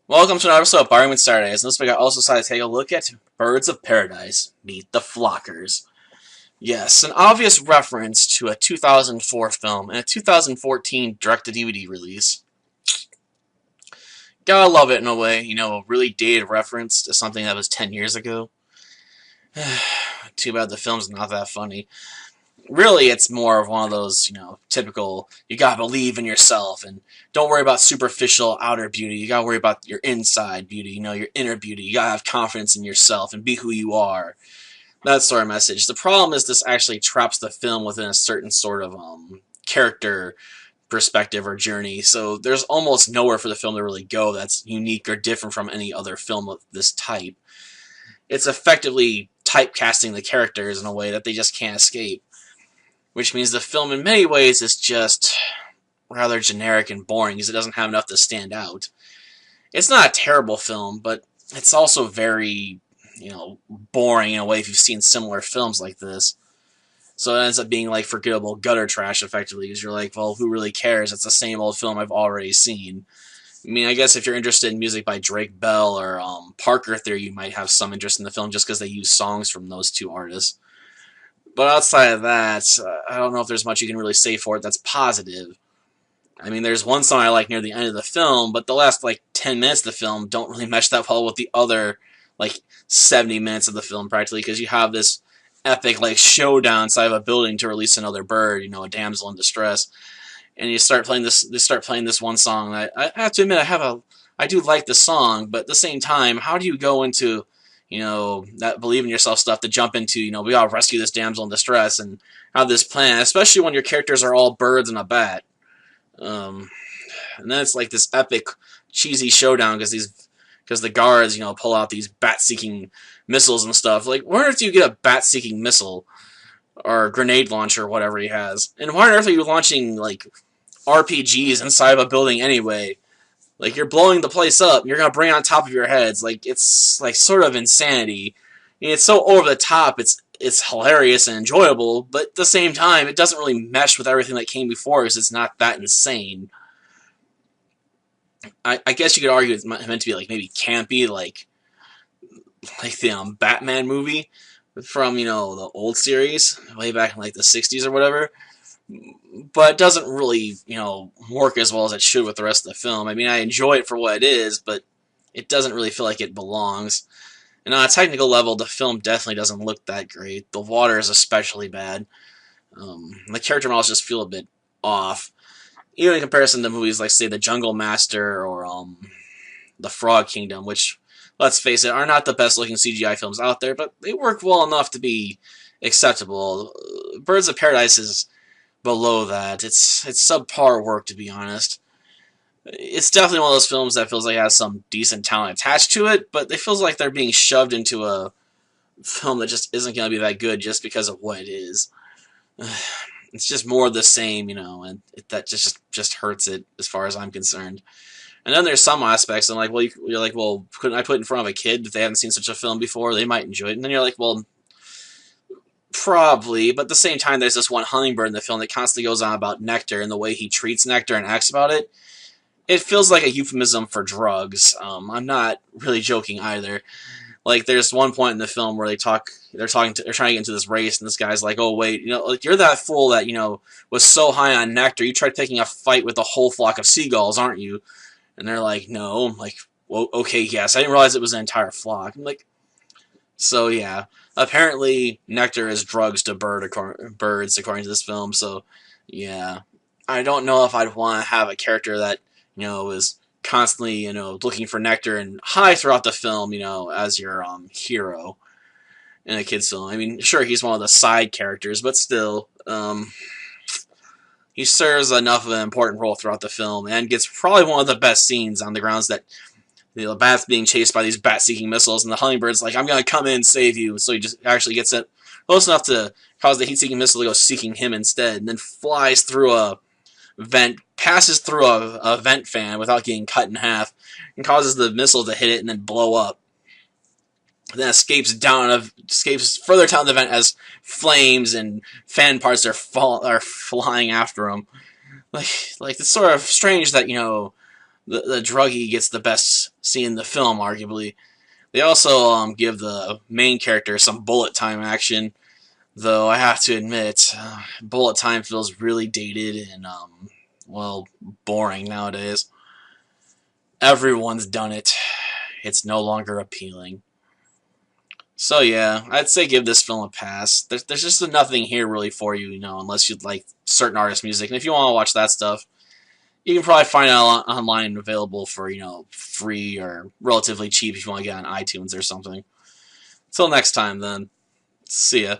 Welcome to another episode of Barring with Saturdays. And this week I also decided to take a look at Birds of Paradise, Meet the Flockers. Yes, an obvious reference to a 2004 film and a 2014 direct-to-DVD release. Gotta love it in a way, a really dated reference to something that was 10 years ago. Too bad the film's not that funny. Really, it's more of one of those, typical, you gotta believe in yourself and don't worry about superficial outer beauty. You gotta worry about your inside beauty, your inner beauty. You gotta have confidence in yourself and be who you are. That sort of message. The problem is this actually traps the film within a certain sort of character perspective or journey. So there's almost nowhere for the film to really go that's unique or different from any other film of this type. It's effectively typecasting the characters in a way that they just can't escape, which means the film in many ways is just rather generic and boring because it doesn't have enough to stand out. It's not a terrible film, but it's also very, boring in a way if you've seen similar films like this. So it ends up being like forgettable gutter trash effectively because you're like, well, who really cares? It's the same old film I've already seen. I mean, I guess if you're interested in music by Drake Bell or Parker Theory, you might have some interest in the film just because they use songs from those two artists. But outside of that, I don't know if there's much you can really say for it that's positive. I mean, there's one song I like near the end of the film, but the last, 10 minutes of the film don't really mesh that well with the other, 70 minutes of the film, practically, because you have this epic, showdown inside of a building to release another bird, a damsel in distress. And they start playing this one song. I have to admit, I do like the song, but at the same time, how do you go into that believe in yourself stuff to jump into, we gotta rescue this damsel in distress and have this plan, especially when your characters are all birds and a bat. And then it's like this epic, cheesy showdown because the guards, pull out these bat-seeking missiles and stuff. Like, where on earth do you get a bat-seeking missile or grenade launcher or whatever he has? And why on earth are you launching RPGs inside of a building anyway? Like, you're blowing the place up. You're going to bring it on top of your heads. Like, it's, sort of insanity. I mean, it's so over the top. It's hilarious and enjoyable, but at the same time, it doesn't really mesh with everything that came before because it's not that insane. I guess you could argue it's meant to be, maybe campy, like the Batman movie from, the old series, way back in, the 60s or whatever. But it doesn't really, work as well as it should with the rest of the film. I mean, I enjoy it for what it is, but it doesn't really feel like it belongs. And on a technical level, the film definitely doesn't look that great. The water is especially bad. The character models just feel a bit off. Even in comparison to movies like, say, The Jungle Master or The Frog Kingdom, which, let's face it, are not the best-looking CGI films out there, but they work well enough to be acceptable. Birds of Paradise is below that. It's subpar work, to be honest. It's definitely one of those films that feels like it has some decent talent attached to it, but it feels like they're being shoved into a film that just isn't going to be that good just because of what it is. It's just more of the same, and that just hurts it as far as I'm concerned. And then there's some aspects, and you're like, well, couldn't I put it in front of a kid if they haven't seen such a film before? They might enjoy it. And then you're like, well, probably, but at the same time, there's this one hummingbird in the film that constantly goes on about nectar and the way he treats nectar and acts about it. It feels like a euphemism for drugs. I'm not really joking either. Like, there's one point in the film where they're trying to get into this race, and this guy's like, oh, wait, you're that fool that, was so high on nectar, you tried picking a fight with a whole flock of seagulls, aren't you? And they're like, no. I'm like, well, okay, yes, I didn't realize it was an entire flock. I'm like, so yeah. Apparently, nectar is drugs to birds, according to this film, so, yeah. I don't know if I'd want to have a character that, is constantly, looking for nectar and high throughout the film, as your hero in a kid's film. I mean, sure, he's one of the side characters, but still, he serves enough of an important role throughout the film and gets probably one of the best scenes on the grounds that the bat's being chased by these bat-seeking missiles, and the hummingbird's like, I'm going to come in and save you. So he just actually gets it close enough to cause the heat-seeking missile to go seeking him instead, and then flies through a vent, passes through a vent fan without getting cut in half, and causes the missile to hit it and then blow up. And then escapes further down the vent as flames and fan parts are flying after him. Like it's sort of strange that the druggie gets the best scene in the film, arguably. They also give the main character some bullet time action, though I have to admit, bullet time feels really dated and, well, boring nowadays. Everyone's done it. It's no longer appealing. So yeah, I'd say give this film a pass. There's just nothing here really for you, unless you'd like certain artist music. And if you want to watch that stuff, you can probably find it online available for, free or relatively cheap if you want to get on iTunes or something. Until next time, then. See ya.